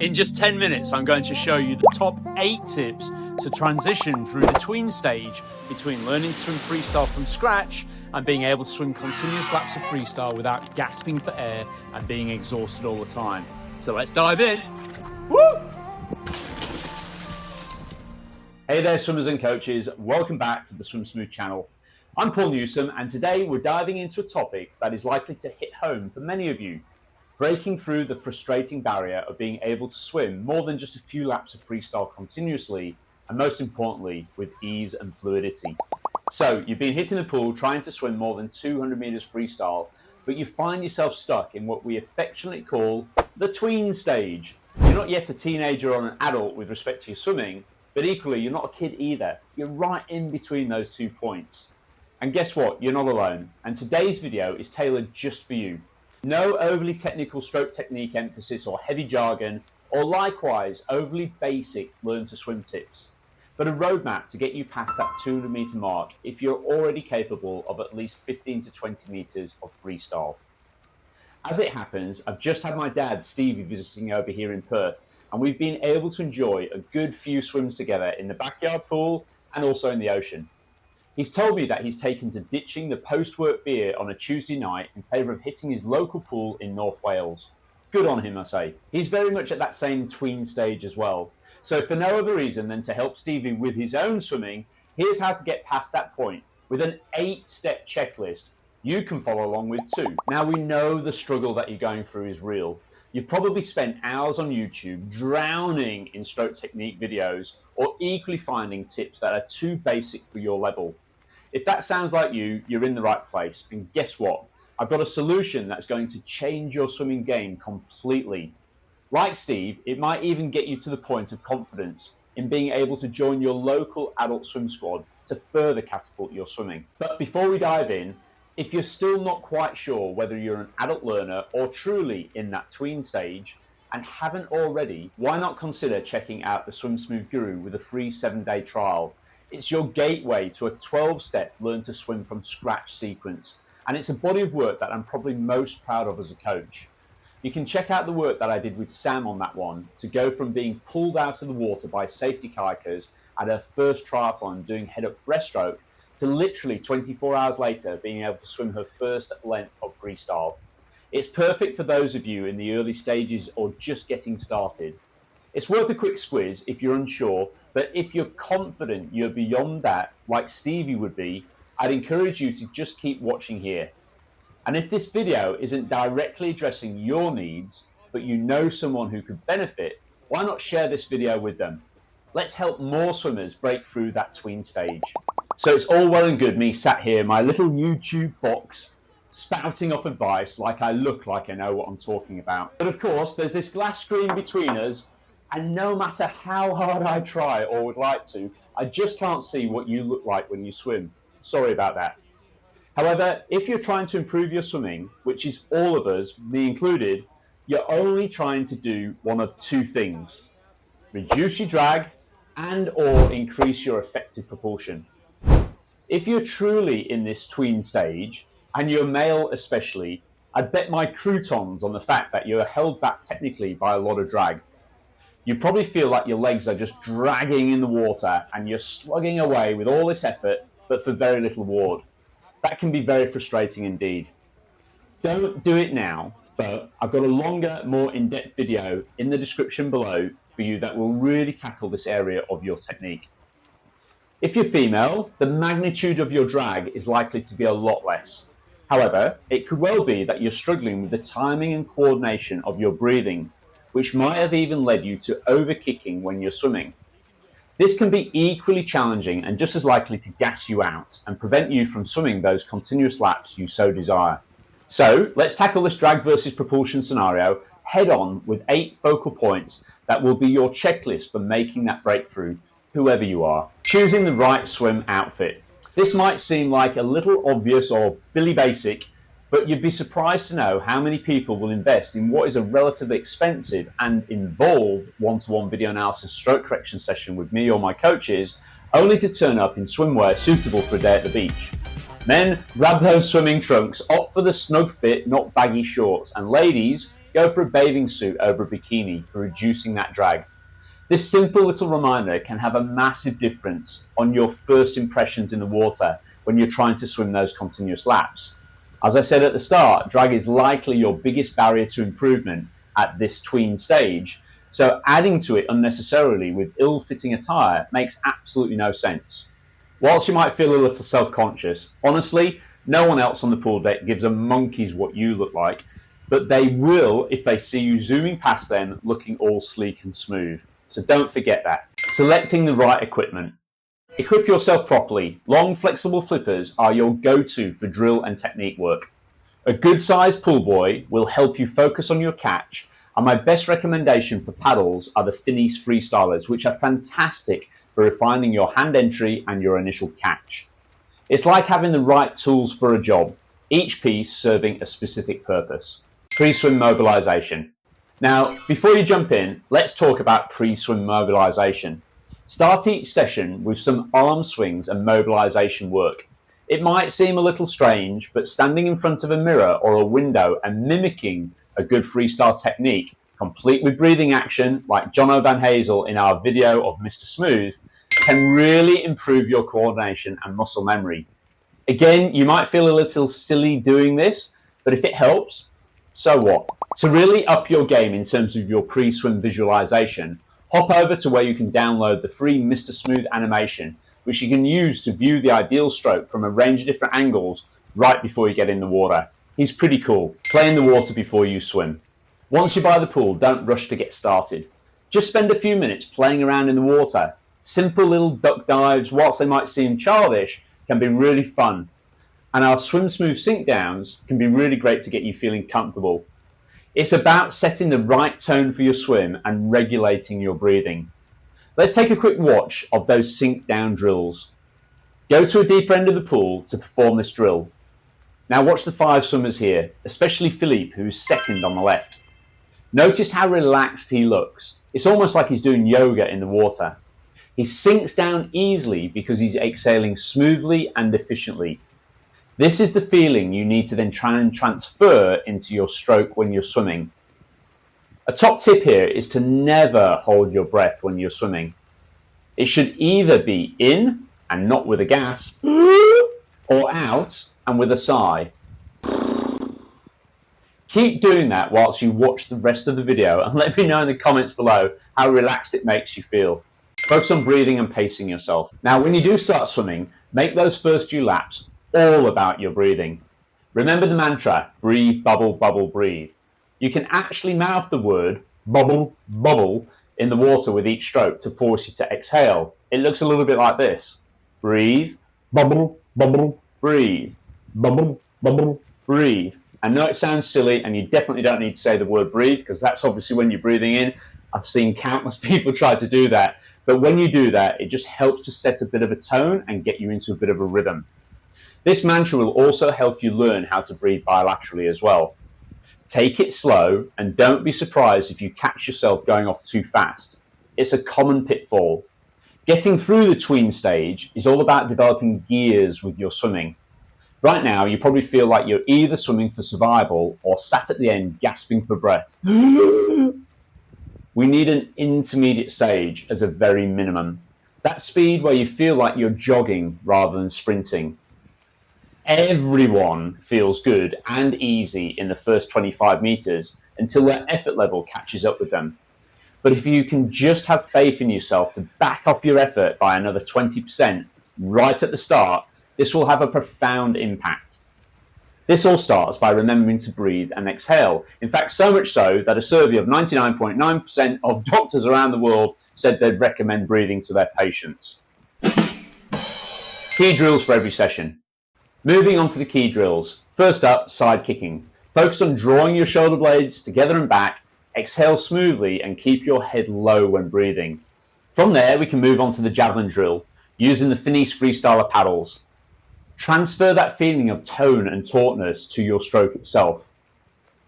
In just 10 minutes, I'm going to show you the top 8 tips to transition through the tween stage between learning to swim freestyle from scratch and being able to swim continuous laps of freestyle without gasping for air and being exhausted all the time. So let's dive in. Woo! Hey there, swimmers and coaches. Welcome back to the Swim Smooth channel. I'm Paul Newsome, and today we're diving into a topic that is likely to hit home for many of you. Breaking through the frustrating barrier of being able to swim more than just a few laps of freestyle continuously, and most importantly, with ease and fluidity. So you've been hitting the pool trying to swim more than 200 meters freestyle, but you find yourself stuck in what we affectionately call the tween stage. You're not yet a teenager or an adult with respect to your swimming, but equally you're not a kid either. You're right in between those 2 points. And guess what? You're not alone. And today's video is tailored just for you. No overly technical stroke technique emphasis or heavy jargon, or likewise overly basic learn to swim tips, but a roadmap to get you past that 200 meter mark if you're already capable of at least 15 to 20 meters of freestyle. As it happens, I've just had my dad Stevie visiting over here in Perth, and we've been able to enjoy a good few swims together in the backyard pool and also in the ocean. He's told me that he's taken to ditching the post-work beer on a Tuesday night in favour of hitting his local pool in North Wales. Good on him, I say. He's very much at that same tween stage as well. So for no other reason than to help Stevie with his own swimming, here's how to get past that point with an 8-step checklist you can follow along with too. Now, we know the struggle that you're going through is real. You've probably spent hours on YouTube drowning in stroke technique videos, or equally finding tips that are too basic for your level. If that sounds like you, you're in the right place. And guess what? I've got a solution that's going to change your swimming game completely. Like Steve, it might even get you to the point of confidence in being able to join your local adult swim squad to further catapult your swimming. But before we dive in, if you're still not quite sure whether you're an adult learner or truly in that tween stage and haven't already, why not consider checking out the Swim Smooth Guru with a free 7-day trial? It's your gateway to a 12-step learn to swim from scratch sequence, and it's a body of work that I'm probably most proud of as a coach. You can check out the work that I did with Sam on that one to go from being pulled out of the water by safety kayakers at her first triathlon doing head-up breaststroke to literally 24 hours later being able to swim her first length of freestyle. It's perfect for those of you in the early stages or just getting started. It's worth a quick squiz if you're unsure, but if you're confident you're beyond that, like Stevie would be, I'd encourage you to just keep watching here. And if this video isn't directly addressing your needs, but you know someone who could benefit, why not share this video with them? Let's help more swimmers break through that tween stage. So it's all well and good me sat here in my little YouTube box, spouting off advice like I look like I know what I'm talking about. But of course, there's this glass screen between us, and no matter how hard I try or would like to, I just can't see what you look like when you swim. Sorry about that. However, if you're trying to improve your swimming, which is all of us, me included, you're only trying to do one of 2 things: reduce your drag and or increase your effective propulsion. If you're truly in this tween stage, and you're male especially, I'd bet my croutons on the fact that you're held back technically by a lot of drag. You probably feel like your legs are just dragging in the water and you're slugging away with all this effort, but for very little reward. That can be very frustrating indeed. Don't do it now, but I've got a longer, more in-depth video in the description below for you that will really tackle this area of your technique. If you're female, the magnitude of your drag is likely to be a lot less. However, it could well be that you're struggling with the timing and coordination of your breathing, which might have even led you to overkicking when you're swimming. This can be equally challenging and just as likely to gas you out and prevent you from swimming those continuous laps you so desire. So let's tackle this drag versus propulsion scenario head on with 8 focal points that will be your checklist for making that breakthrough, whoever you are. Choosing the right swim outfit. This might seem like a little obvious or Billy Basic, but you'd be surprised to know how many people will invest in what is a relatively expensive and involved one-to-one video analysis stroke correction session with me or my coaches, only to turn up in swimwear suitable for a day at the beach. Men, grab those swimming trunks, opt for the snug fit, not baggy shorts, and ladies, Go for a bathing suit over a bikini for reducing that drag. This simple little reminder can have a massive difference on your first impressions in the water when you're trying to swim those continuous laps. As I said at the start, drag is likely your biggest barrier to improvement at this tween stage, so adding to it unnecessarily with ill-fitting attire makes absolutely no sense. Whilst you might feel a little self-conscious, honestly, no one else on the pool deck gives a monkey's what you look like, but they will if they see you zooming past them looking all sleek and smooth. So don't forget that. Selecting the right equipment. Equip yourself properly. Long, flexible flippers are your go-to for drill and technique work. A good-sized pool buoy will help you focus on your catch, and my best recommendation for paddles are the Finis Freestylers, which are fantastic for refining your hand entry and your initial catch. It's like having the right tools for a job, each piece serving a specific purpose. Pre-swim mobilization. Now, before you jump in, let's talk about pre-swim mobilization. Start each session with some arm swings and mobilization work. It might seem a little strange, but standing in front of a mirror or a window and mimicking a good freestyle technique, complete with breathing action, like Jono Van Hazel in our video of Mr. Smooth, can really improve your coordination and muscle memory. Again, you might feel a little silly doing this, but if it helps, so what? To really up your game in terms of your pre-swim visualization, hop over to where you can download the free Mr. Smooth animation, which you can use to view the ideal stroke from a range of different angles right before you get in the water. He's pretty cool. Play in the water before you swim. Once you're by the pool, don't rush to get started. Just spend a few minutes playing around in the water. Simple little duck dives, whilst they might seem childish, can be really fun. And our Swim Smooth sink downs can be really great to get you feeling comfortable. It's about setting the right tone for your swim and regulating your breathing. Let's take a quick watch of those sink down drills. Go to a deeper end of the pool to perform this drill. Now watch the 5 swimmers here, especially Philippe, who is second on the left. Notice how relaxed he looks. It's almost like he's doing yoga in the water. He sinks down easily because he's exhaling smoothly and efficiently. This is the feeling you need to then try and transfer into your stroke when you're swimming. A top tip here is to never hold your breath when you're swimming. It should either be in and not with a gasp, or out and with a sigh. Keep doing that whilst you watch the rest of the video and let me know in the comments below how relaxed it makes you feel. Focus on breathing and pacing yourself. Now, when you do start swimming, make those first few laps all about your breathing. Remember the mantra, breathe, bubble, bubble, breathe. You can actually mouth the word bubble, bubble in the water with each stroke to force you to exhale. It looks a little bit like this. Breathe, bubble, bubble, breathe. Bubble, bubble, breathe. I know it sounds silly and you definitely don't need to say the word breathe because that's obviously when you're breathing in. I've seen countless people try to do that. But when you do that, it just helps to set a bit of a tone and get you into a bit of a rhythm. This mantra will also help you learn how to breathe bilaterally as well. Take it slow and don't be surprised if you catch yourself going off too fast. It's a common pitfall. Getting through the tween stage is all about developing gears with your swimming. Right now, you probably feel like you're either swimming for survival or sat at the end gasping for breath. We need an intermediate stage as a very minimum. That speed where you feel like you're jogging rather than sprinting. Everyone feels good and easy in the first 25 meters until their effort level catches up with them. But if you can just have faith in yourself to back off your effort by another 20% right at the start, this will have a profound impact. This all starts by remembering to breathe and exhale. In fact, so much so that a survey of 99.9% of doctors around the world said they'd recommend breathing to their patients. Key drills for every session. Moving on to the key drills. First up, side kicking. Focus on drawing your shoulder blades together and back, exhale smoothly and keep your head low when breathing. From there, we can move on to the javelin drill, using the Finis Freestyler paddles. Transfer that feeling of tone and tautness to your stroke itself.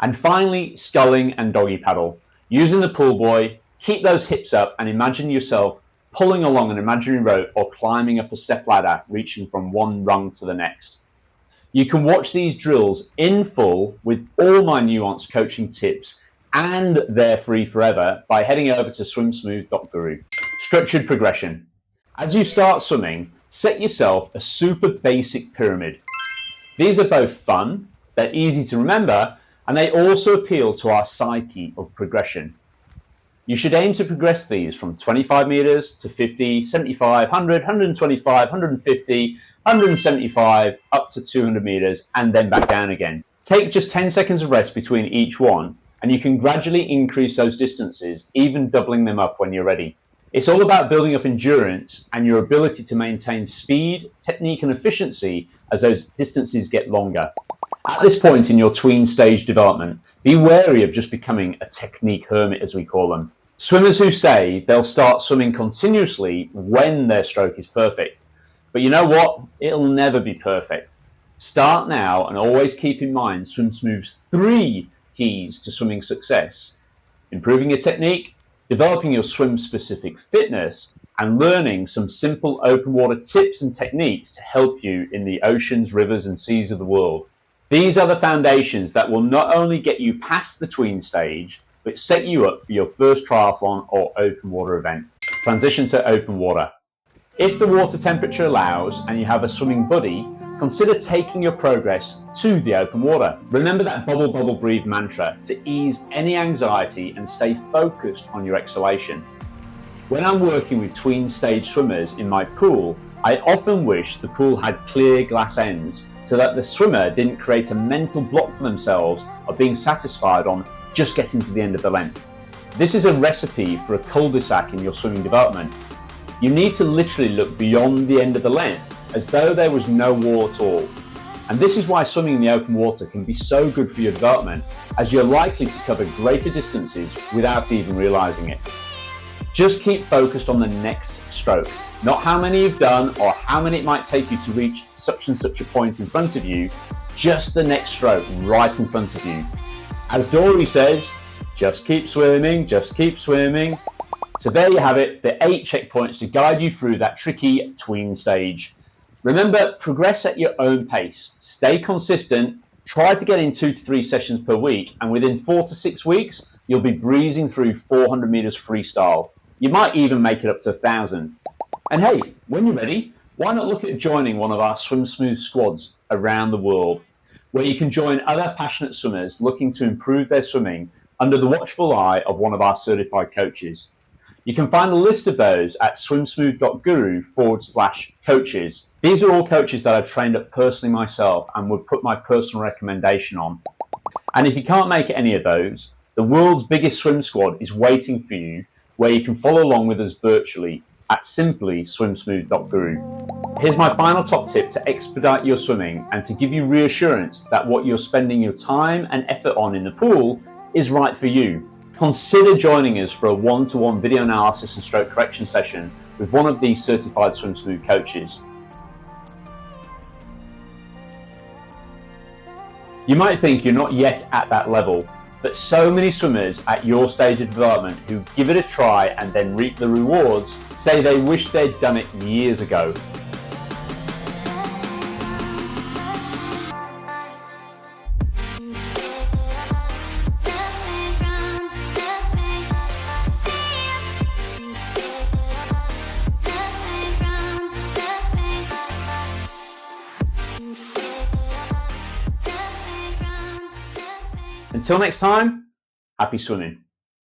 And finally, sculling and doggy paddle. Using the pool buoy, keep those hips up and imagine yourself pulling along an imaginary rope or climbing up a step ladder, reaching from one rung to the next. You can watch these drills in full with all my nuanced coaching tips and they're free forever by heading over to swimsmooth.guru. Structured progression. As you start swimming, set yourself a super basic pyramid. These are both fun, they're easy to remember, and they also appeal to our psyche of progression. You should aim to progress these from 25 meters to 50, 75, 100, 125, 150, 175, up to 200 meters, and then back down again. Take just 10 seconds of rest between each one, and you can gradually increase those distances, even doubling them up when you're ready. It's all about building up endurance and your ability to maintain speed, technique, and efficiency as those distances get longer. At this point in your tween stage development, be wary of just becoming a technique hermit, as we call them. Swimmers who say they'll start swimming continuously when their stroke is perfect. But you know what? It'll never be perfect. Start now and always keep in mind SwimSmooth's 3 keys to swimming success: improving your technique, developing your swim-specific fitness, and learning some simple open water tips and techniques to help you in the oceans, rivers, and seas of the world. These are the foundations that will not only get you past the tween stage, but set you up for your first triathlon or open water event. Transition to open water. If the water temperature allows and you have a swimming buddy, consider taking your progress to the open water. Remember that bubble, bubble, breathe mantra to ease any anxiety and stay focused on your exhalation. When I'm working with tween stage swimmers in my pool, I often wish the pool had clear glass ends so that the swimmer didn't create a mental block for themselves of being satisfied on just getting to the end of the length. This is a recipe for a cul-de-sac in your swimming development. You need to literally look beyond the end of the length as though there was no wall at all. And this is why swimming in the open water can be so good for your development, as you're likely to cover greater distances without even realizing it. Just keep focused on the next stroke, not how many you've done or how many it might take you to reach such and such a point in front of you, just the next stroke right in front of you. As Dory says, just keep swimming, just keep swimming. So there you have it, the 8 checkpoints to guide you through that tricky tween stage. Remember, progress at your own pace, stay consistent, try to get in 2 to 3 sessions per week, and within 4 to 6 weeks, you'll be breezing through 400 meters freestyle. You might even make it up to 1,000. And hey, when you're ready, why not look at joining one of our SwimSmooth squads around the world, where you can join other passionate swimmers looking to improve their swimming under the watchful eye of one of our certified coaches. You can find a list of those at swimsmooth.guru/coaches. These are all coaches that I've trained up personally myself and would put my personal recommendation on. And if you can't make any of those, the world's biggest swim squad is waiting for you, where you can follow along with us virtually at simply swimsmooth.guru. Here's my final top tip to expedite your swimming and to give you reassurance that what you're spending your time and effort on in the pool is right for you. Consider joining us for a one-to-one video analysis and stroke correction session with one of these certified SwimSmooth coaches. You might think you're not yet at that level, but so many swimmers at your stage of development who give it a try and then reap the rewards say they wish they'd done it years ago. Until next time, happy swimming.